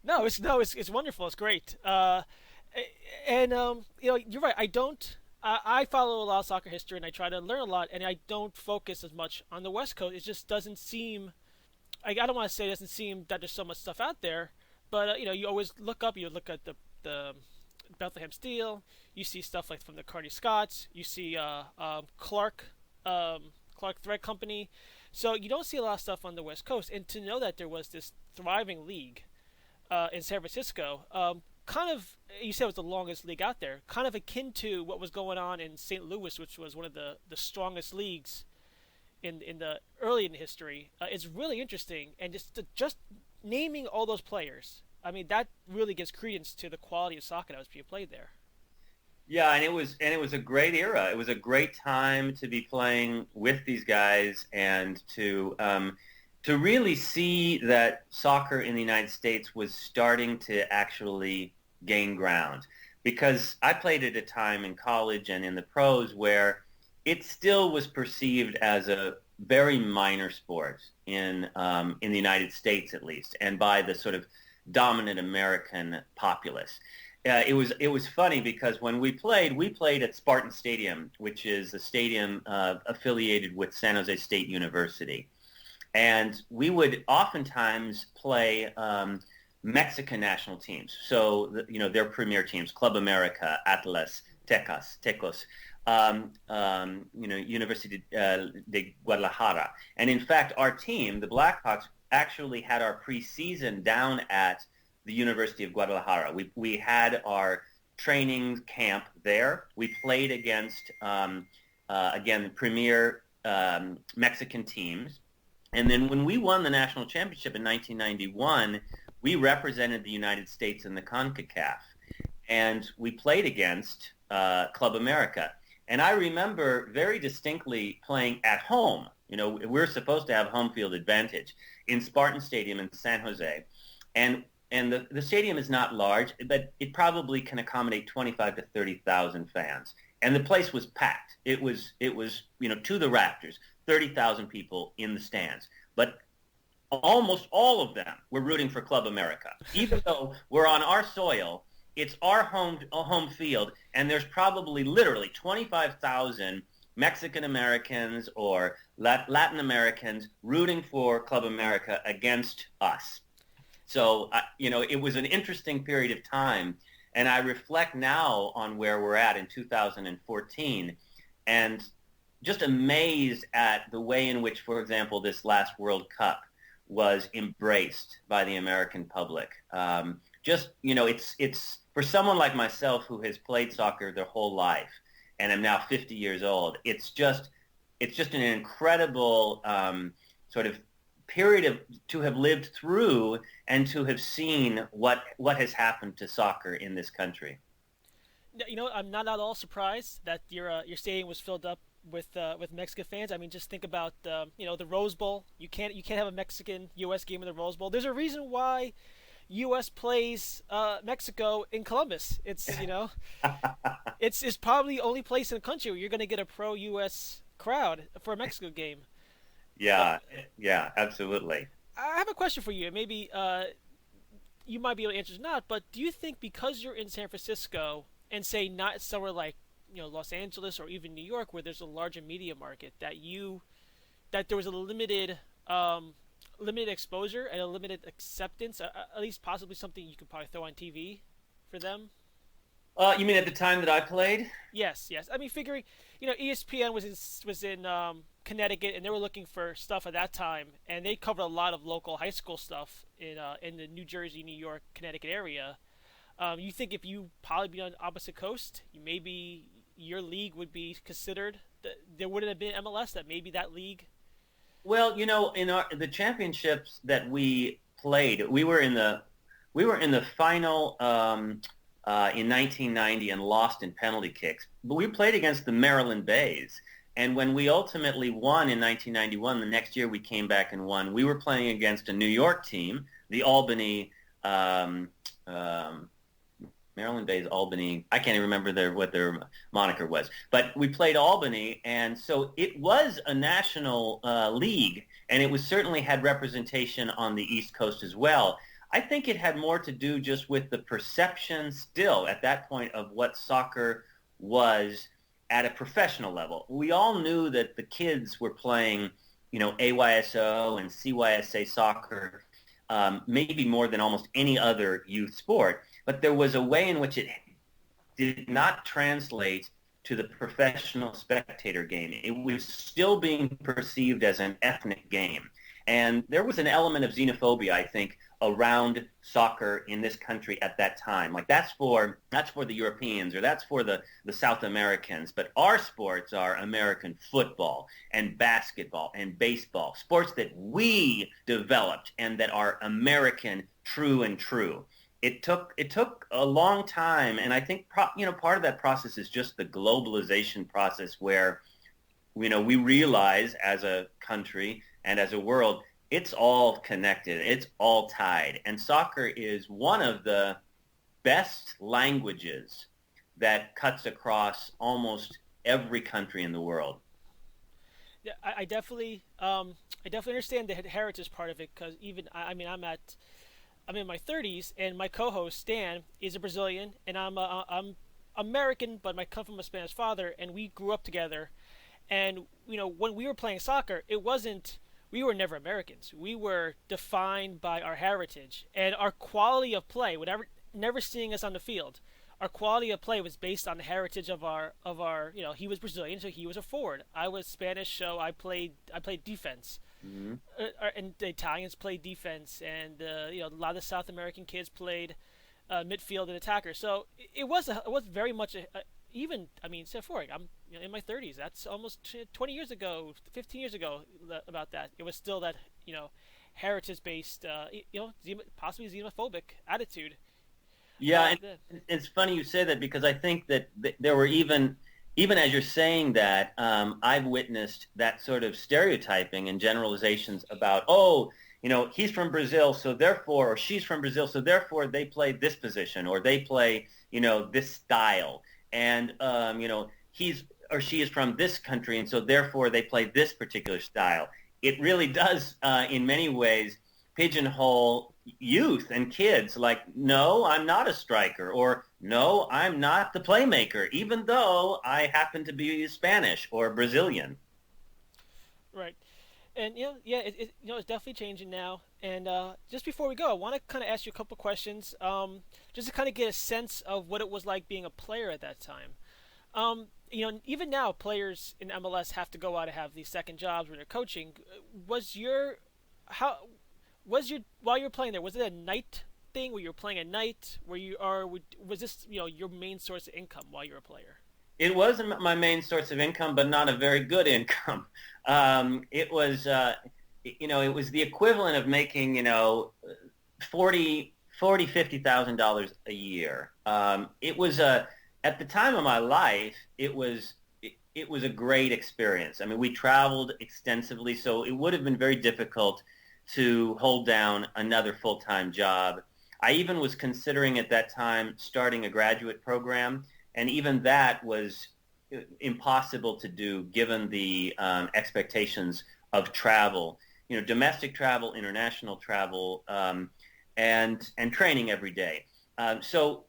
No, it's wonderful. It's great. You're right. I follow a lot of soccer history and I try to learn a lot, and I don't focus as much on the West Coast. It just doesn't seem. I don't want to say it doesn't seem that there's so much stuff out there, but you always look up. You look at the Bethlehem Steel. You see stuff like from the Carney Scots. You see Clark Thread Company. So you don't see a lot of stuff on the West Coast. And to know that there was this thriving league in San Francisco, kind of, you said it was the longest league out there, kind of akin to what was going on in St. Louis, which was one of the strongest leagues in the early in history. It's really interesting. And just naming all those players, I mean, that really gives credence to the quality of soccer that was being played there. Yeah, and it was a great era. It was a great time to be playing with these guys and to really see that soccer in the United States was starting to actually gain ground. Because I played at a time in college and in the pros where it still was perceived as a very minor sport in the United States, at least, and by the sort of dominant American populace. It was funny because when we played at Spartan Stadium, which is a stadium affiliated with San Jose State University. And we would oftentimes play Mexican national teams. So, their premier teams, Club America, Atlas, Tecos, University de Guadalajara. And in fact, our team, the Blackhawks, actually had our preseason down at the University of Guadalajara. We had our training camp there. We played against, again, premier Mexican teams. And then when we won the national championship in 1991, we represented the United States in the CONCACAF. And we played against Club America. And I remember very distinctly playing at home. We're supposed to have home field advantage in Spartan Stadium in San Jose. And the stadium is not large, but it probably can accommodate 25 to 30,000 fans. And the place was packed. It was to the rafters, 30,000 people in the stands. But almost all of them were rooting for Club America. Even though we're on our soil, it's our home field, and there's probably literally 25,000 Mexican Americans or Latin Americans rooting for Club America against us. So, it was an interesting period of time, and I reflect now on where we're at in 2014, and just amazed at the way in which, for example, this last World Cup was embraced by the American public. It's for someone like myself who has played soccer their whole life, and I'm now 50 years old. It's just an incredible sort of period to have lived through and to have seen what has happened to soccer in this country. You know, I'm not at all surprised that your stadium was filled up with Mexican fans. I mean, just think about the Rose Bowl. You can't have a Mexican U.S. game in the Rose Bowl. There's a reason why U.S. plays Mexico in Columbus. It's it's probably the only place in the country where you're going to get a pro U.S. crowd for a Mexico game. Yeah, absolutely. I have a question for you. Maybe you might be able to answer or not, but do you think because you're in San Francisco and say not somewhere like Los Angeles or even New York where there's a larger media market that there was a limited exposure and a limited acceptance, at least possibly something you could probably throw on TV for them? You mean at the time that I played? Yes. I mean, figuring, ESPN was in Connecticut, and they were looking for stuff at that time, and they covered a lot of local high school stuff in the New Jersey, New York, Connecticut area. You think if you probably be on the opposite coast, maybe your league would be considered? There wouldn't have been MLS. That maybe that league. Well, in the championships that we played, we were in the final in 1990 and lost in penalty kicks. But we played against the Maryland Bays. And when we ultimately won in 1991, the next year we came back and won. We were playing against a New York team, the Albany, Maryland Bays, Albany. I can't even remember what their moniker was. But we played Albany, and so it was a national league, and it was certainly had representation on the East Coast as well. I think it had more to do just with the perception still at that point of what soccer was at a professional level. We all knew that the kids were playing, AYSO and CYSA soccer, maybe more than almost any other youth sport. But there was a way in which it did not translate to the professional spectator game. It was still being perceived as an ethnic game. And there was an element of xenophobia, I think, around soccer in this country at that time. Like that's for the Europeans or that's for the South Americans. But our sports are American football and basketball and baseball, sports that we developed and that are American true and true. It took a long time, and I think part of that process is just the globalization process where we realize as a country and as a world, it's all connected. It's all tied. And soccer is one of the best languages that cuts across almost every country in the world. Yeah, I definitely understand the heritage part of it because I'm in my 30s, and my co-host Stan is a Brazilian, and I'm American, but I come from a Spanish father, and we grew up together. And when we were playing soccer, we were never Americans. We were defined by our heritage and our quality of play. Never seeing us on the field, our quality of play was based on the heritage of our. He was Brazilian, so he was a forward. I was Spanish, so I played defense. Mm-hmm. And the Italians played defense, and a lot of the South American kids played midfield and attacker. So it was very much step forward. I'm in my 30s. That's almost 20 years ago, 15 years ago about that. It was still that heritage-based, possibly xenophobic attitude. Yeah, and it's funny you say that because I think that there were even as you're saying that, I've witnessed that sort of stereotyping and generalizations about, he's from Brazil, so therefore, or she's from Brazil, so therefore they play this position or they play, this style. And, he's or she is from this country, and so therefore they play this particular style. It really does, in many ways, pigeonhole youth and kids like, no, I'm not a striker, or no, I'm not the playmaker, even though I happen to be Spanish or Brazilian. Right. And, it's definitely changing now. And just before we go, I want to kind of ask you a couple questions just to kind of get a sense of what it was like being a player at that time. Even now, players in MLS have to go out and have these second jobs where they're coaching. While you were playing there, was it a night thing where you were playing at night? Was this your main source of income while you were a player? It was my main source of income, but not a very good income. It was it was the equivalent of making, $50,000 a year. It was at the time of my life, it was a great experience. I mean, we traveled extensively, so it would have been very difficult to hold down another full-time job. I even was considering at that time starting a graduate program, and even that was impossible to do given the expectations of travel, domestic travel, international travel, and training every day. So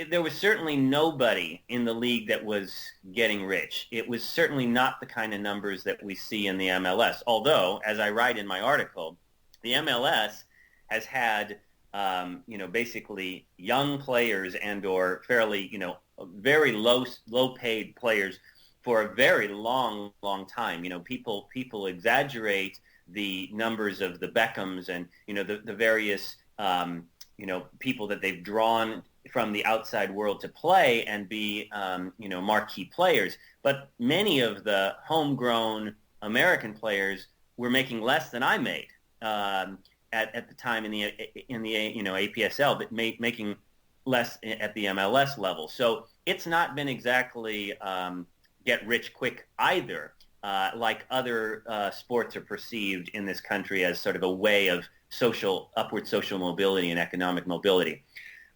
there was certainly nobody in the league that was getting rich. It was certainly not the kind of numbers that we see in the MLS. Although, as I write in my article, the MLS has had, basically young players and/or fairly, very low-paid players for a very long time. People exaggerate the numbers of the Beckhams and the various people that they've drawn from the outside world to play and be marquee players. But many of the homegrown American players were making less than I made at the time in the APSL, but making less at the MLS level. So it's not been exactly get rich quick either, like other sports are perceived in this country as sort of a way of upward social mobility and economic mobility.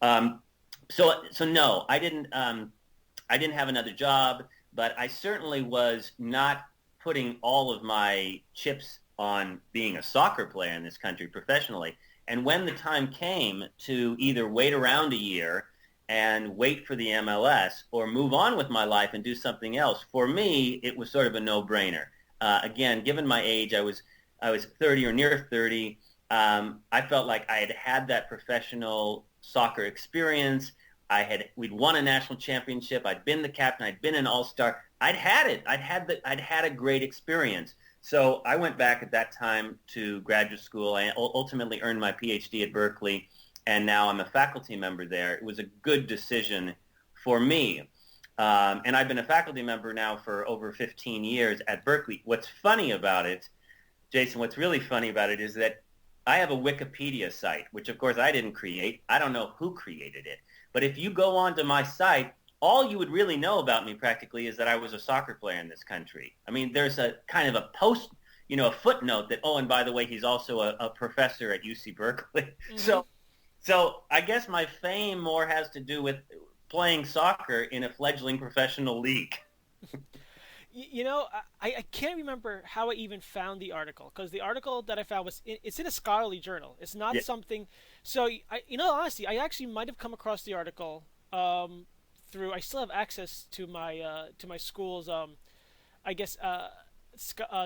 So no, I didn't have another job, but I certainly was not putting all of my chips on being a soccer player in this country professionally. And when the time came to either wait around a year and wait for the MLS or move on with my life and do something else, for me, it was sort of a no-brainer. Again, given my age, I was 30 or near 30. I felt like I had that professional soccer experience. We'd won a national championship. I'd been the captain. I'd been an all-star. I'd had it. I'd had a great experience. So I went back at that time to graduate school. I ultimately earned my PhD at Berkeley, and now I'm a faculty member there. It was a good decision for me. And I've been a faculty member now for over 15 years at Berkeley. What's funny about it, Jason, what's really funny about it is that I have a Wikipedia site, which of course I didn't create. I don't know who created it. But if you go onto my site, all you would really know about me practically is that I was a soccer player in this country. I mean, there's a kind of a a footnote that, and by the way, he's also a professor at UC Berkeley. Mm-hmm. So I guess my fame more has to do with playing soccer in a fledgling professional league. I can't remember how I even found the article, because the article that I found it's in a scholarly journal. It's not something. So honestly, I actually might have come across the article through. I still have access to my school's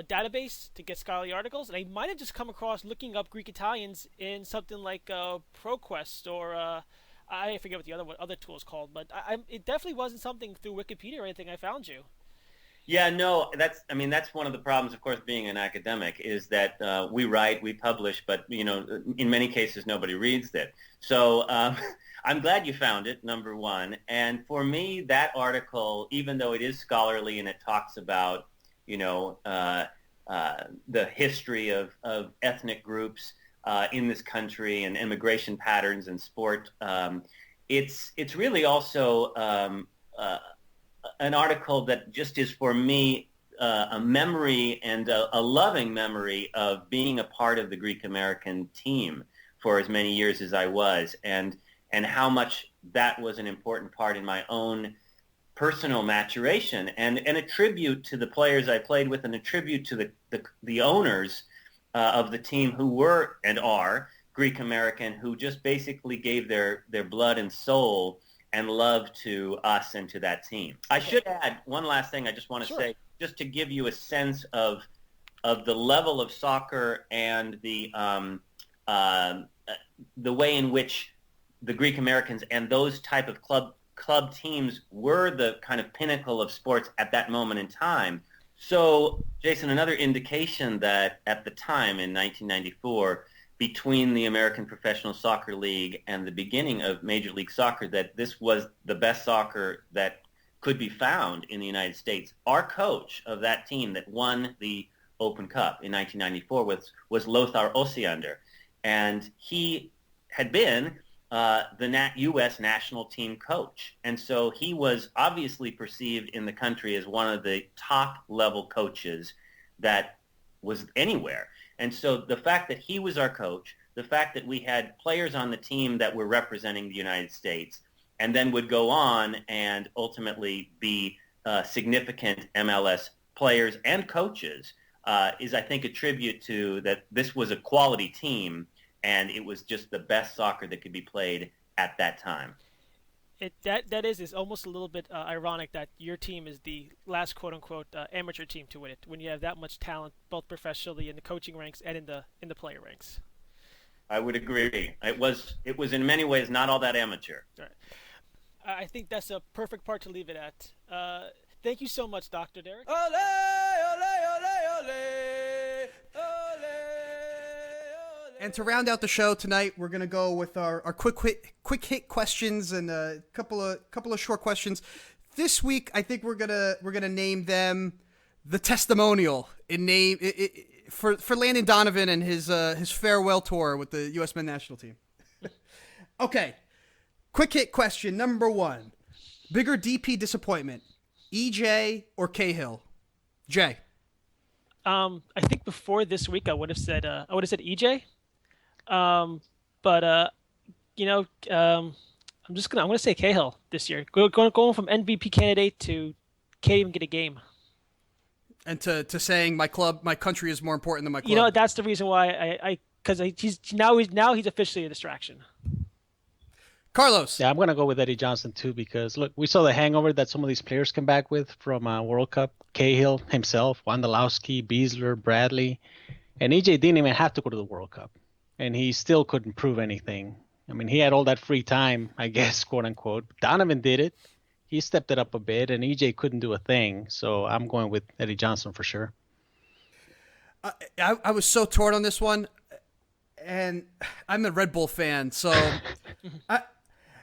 database to get scholarly articles, and I might have just come across looking up Greek Italians in something like ProQuest or I forget what the other tool is called, but it definitely wasn't something through Wikipedia or anything I found you. Yeah, no, that's one of the problems, of course, being an academic is that we write, we publish, but, in many cases, nobody reads it. So I'm glad you found it, number one. And for me, that article, even though it is scholarly and it talks about, the history of ethnic groups in this country and immigration patterns and sport, it's really also an article that just is for me a memory and a loving memory of being a part of the Greek American team for as many years as I was, and how much that was an important part in my own personal maturation, and a tribute to the players I played with, and a tribute to the owners of the team who were and are Greek American, who just basically gave their blood and soul and love to us and to that team. I should add one last thing I just want to say, just to give you a sense of the level of soccer and the way in which the Greek Americans and those type of club teams were the kind of pinnacle of sports at that moment in time. So, Jason, another indication that at the time in 1994, between the American Professional Soccer League and the beginning of Major League Soccer, that this was the best soccer that could be found in the United States. Our coach of that team that won the Open Cup in 1994 was Lothar Osiander. And he had been the U.S. national team coach. And so he was obviously perceived in the country as one of the top level coaches that was anywhere. And so the fact that he was our coach, the fact that we had players on the team that were representing the United States and then would go on and ultimately be significant MLS players and coaches is, I think, a tribute to that this was a quality team. And it was just the best soccer that could be played at that time. That is almost a little bit ironic that your team is the last quote unquote amateur team to win it when you have that much talent both professionally in the coaching ranks and in the player ranks. I would agree. It was in many ways not all that amateur. Right. I think that's a perfect part to leave it at. Thank you so much, Dr. Derek. Ole, ole, ole, ole. And to round out the show tonight, we're gonna go with our quick hit questions and a couple of short questions. This week, I think we're gonna name them the testimonial for Landon Donovan and his farewell tour with the U.S. men's national team. Okay, quick hit question number 1: bigger DP disappointment, EJ or Cahill? Jay. I think before this week I would have said EJ. But I'm gonna say Cahill this year. Going from MVP candidate to can't even get a game. And to saying my country is more important than my club. You know, that's the reason why because he's officially a distraction. Carlos. Yeah, I'm gonna go with Eddie Johnson too because look, we saw the hangover that some of these players come back with from World Cup. Cahill himself, Wondolowski, Beasler, Bradley, and EJ didn't even have to go to the World Cup. And he still couldn't prove anything. I mean, he had all that free time, I guess, quote unquote. Donovan did it. He stepped it up a bit, and EJ couldn't do a thing. So I'm going with Eddie Johnson for sure. I was so torn on this one, and I'm a Red Bull fan, so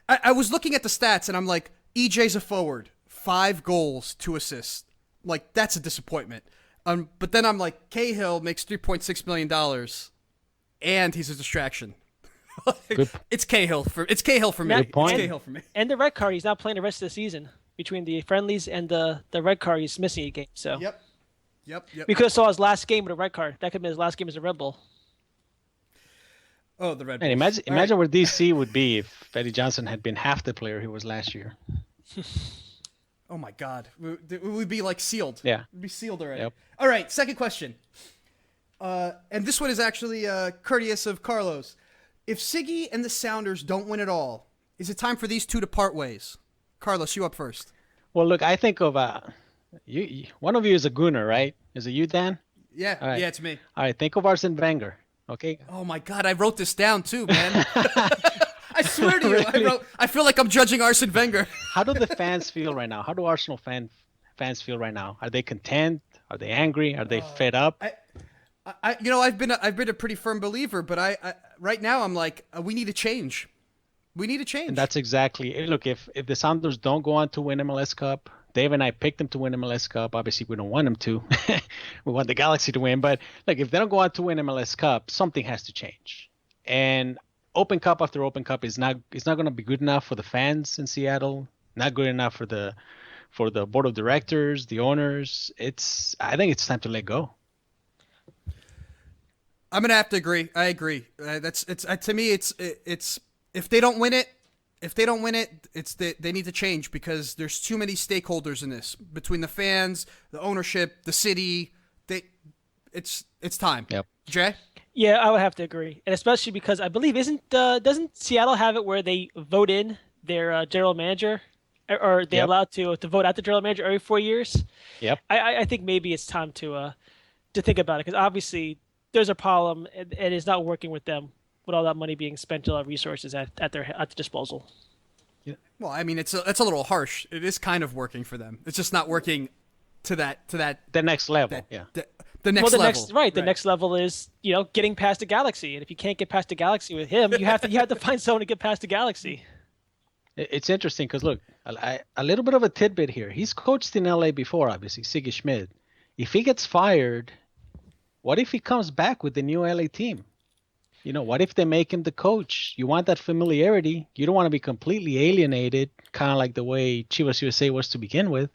I was looking at the stats, and I'm like, EJ's a forward, 5 goals, 2 assists. Like, that's a disappointment. But then I'm like, Cahill makes $3.6 million. And he's a distraction. It's Cahill for me. Good point. It's Cahill for me. And the red card, he's not playing the rest of the season. Between the friendlies and the red card, he's missing a game. So Yep. we could have saw his last game with a red card. That could have been his last game as a Red Bull. Oh, the Red Bull. And imagine where DC would be if Eddie Johnson had been half the player he was last year. Oh my God, we would be like sealed. Yeah, we'd be sealed already. Yep. All right, second question. And this one is actually courteous of Carlos. If Siggy and the Sounders don't win at all, is it time for these two to part ways? Carlos, you up first. Well, look, I think of you. One of you is a Gooner, right? Is it you, Dan? Yeah, right. Yeah, it's me. All right, think of Arsene Wenger. Okay. Oh my God, I wrote this down too, man. I swear to you, Really? I feel like I'm judging Arsene Wenger. How do the fans feel right now? How do Arsenal fans feel right now? Are they content? Are they angry? Are they fed up? I've been a pretty firm believer, but I right now I'm like, we need a change. We need a change. And that's exactly. Look, if the Sounders don't go on to win MLS Cup, Dave and I picked them to win MLS Cup. Obviously, we don't want them to. We want the Galaxy to win. But look, if they don't go on to win MLS Cup, something has to change. And Open Cup after Open Cup is not going to be good enough for the fans in Seattle. Not good enough for the board of directors, the owners. I think it's time to let go. I'm gonna have to agree. I agree. To me, it's if they don't win it, they need to change because there's too many stakeholders in this between the fans, the ownership, the city. It's time. Yep. Jay? Yeah, I would have to agree, and especially because I believe doesn't Seattle have it where they vote in their general manager, or are they allowed to vote out the general manager every 4 years? Yep. I think maybe it's time to think about it because obviously there's a problem and it's not working with them with all that money being spent, a lot of resources at their disposal. Yeah. Well, I mean, it's a little harsh. It is kind of working for them. It's just not working to that the next level. The next level. The next level is getting past the Galaxy, and if you can't get past the Galaxy with him, you have to find someone to get past the Galaxy. It's interesting because look, a little bit of a tidbit here. He's coached in LA before, obviously, Siggy Schmidt. If he gets fired, what if he comes back with the new LA team? You know, what if they make him the coach? You want that familiarity. You don't want to be completely alienated, kind of like the way Chivas USA was to begin with.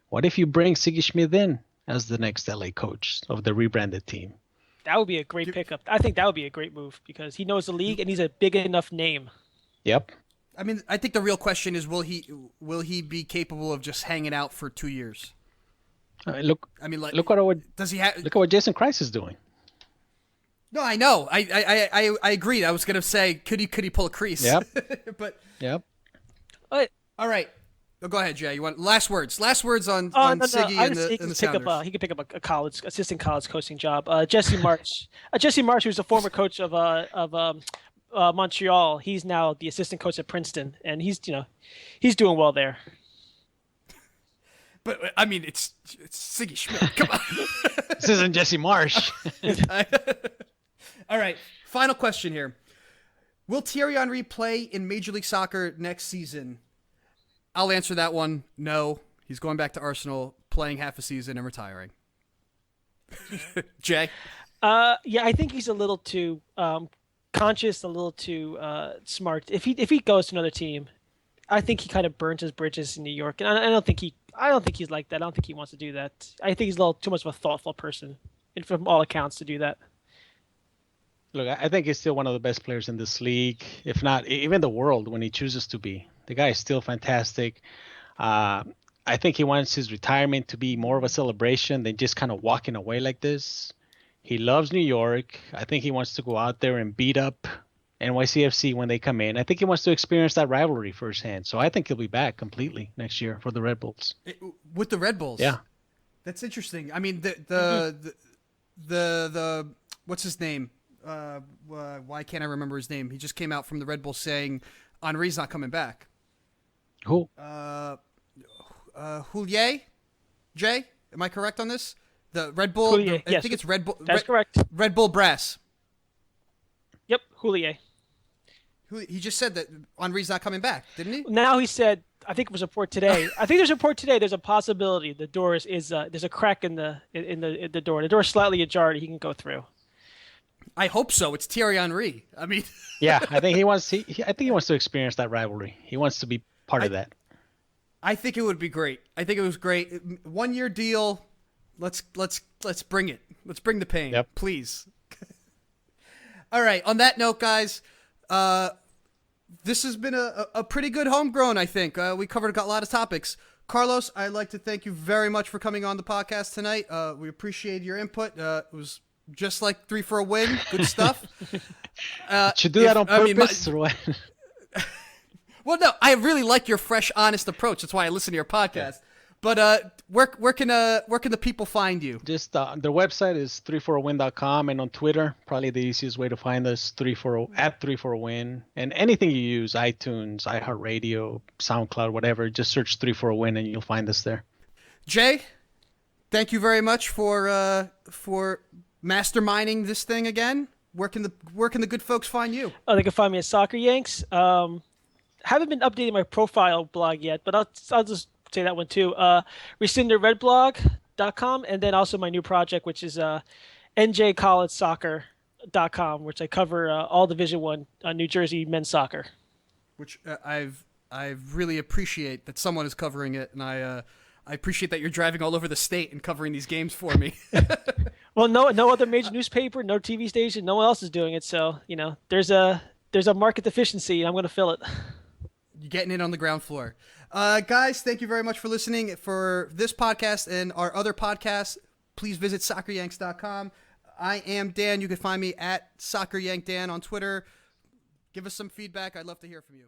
What if you bring Siggy Schmidt in as the next LA coach of the rebranded team? That would be a great pickup. I think that would be a great move because he knows the league and he's a big enough name. Yep. I mean, I think the real question is, will he be capable of just hanging out for 2 years? Look at what Jason Kreis is doing. No, I know. I agreed. I was gonna say, could he pull a crease? Yep. But yep. All right. Oh, go ahead, Jay. You want last words? Last words on No, Siggy and the Sounders. He could pick up a assistant college coaching job. Jesse March. Jesse March, who's a former coach of Montreal. He's now the assistant coach at Princeton, and he's doing well there. But I mean, it's Siggy Schmidt. Come on. This isn't Jesse Marsh. All right. Final question here. Will Thierry Henry play in Major League Soccer next season? I'll answer that one. No. He's going back to Arsenal, playing half a season and retiring. Jay? Yeah, I think he's a little too conscious, a little too smart. If he goes to another team, I think he kind of burns his bridges in New York, and I don't think he's like that. I don't think he wants to do that. I think he's a little too much of a thoughtful person, and from all accounts, to do that. Look, I think he's still one of the best players in this league, if not even the world, when he chooses to be. The guy is still fantastic. I think he wants his retirement to be more of a celebration than just kind of walking away like this. He loves New York. I think he wants to go out there and beat up NYCFC when they come in. I think he wants to experience that rivalry firsthand. So I think he'll be back completely next year for the Red Bulls. With the Red Bulls? Yeah. That's interesting. I mean, the what's his name? Why can't I remember his name? He just came out from the Red Bulls saying Henry's not coming back. Who? Houllier? Jay? Am I correct on this? The Red Bull? Houllier, yes. I think it's Red Bull. That's correct. Red Bull Brass. Yep, Houllier. He just said that Henry's not coming back, didn't he? Now he said, I think it was a report today. I think there's a report today. There's a possibility the door is there's a crack in the door. The door is slightly ajar. He can go through. I hope so. It's Thierry Henry. I mean, yeah, I think he wants. I think he wants to experience that rivalry. He wants to be part of that. I think it would be great. I think it was great. 1 year deal. Let's bring it. Let's bring the pain, please. All right. On that note, guys, this has been a pretty good homegrown. I think we covered a lot of topics. Carlos, I'd like to thank you very much for coming on the podcast tonight. We appreciate your input. It was just like 3 for a win. Good stuff. Should do that on purpose, or what? Well, no, I really like your fresh, honest approach. That's why I listen to your podcast. Yeah. But where can the people find you? Just their website is 340win.com, and on Twitter, probably the easiest way to find us, 34win, and anything you use, iTunes, iHeartRadio, SoundCloud, whatever, just search 340win and you'll find us there. Jay, thank you very much for masterminding this thing again. Where can the good folks find you? Oh, they can find me at Soccer Yanks. Haven't been updating my profile blog yet, but I'll just say that one too. RescinderRedblog.com, and then also my new project, which is NJCollegeSoccer.com, which I cover all Division I New Jersey men's soccer. Which I really appreciate that someone is covering it, and I appreciate that you're driving all over the state and covering these games for me. Well, no other major newspaper, no TV station, no one else is doing it. So there's a market deficiency, and I'm going to fill it. You're getting in on the ground floor. Guys, thank you very much for listening. For this podcast and our other podcasts, please visit socceryanks.com. I am Dan. You can find me at SoccerYankDan on Twitter. Give us some feedback. I'd love to hear from you.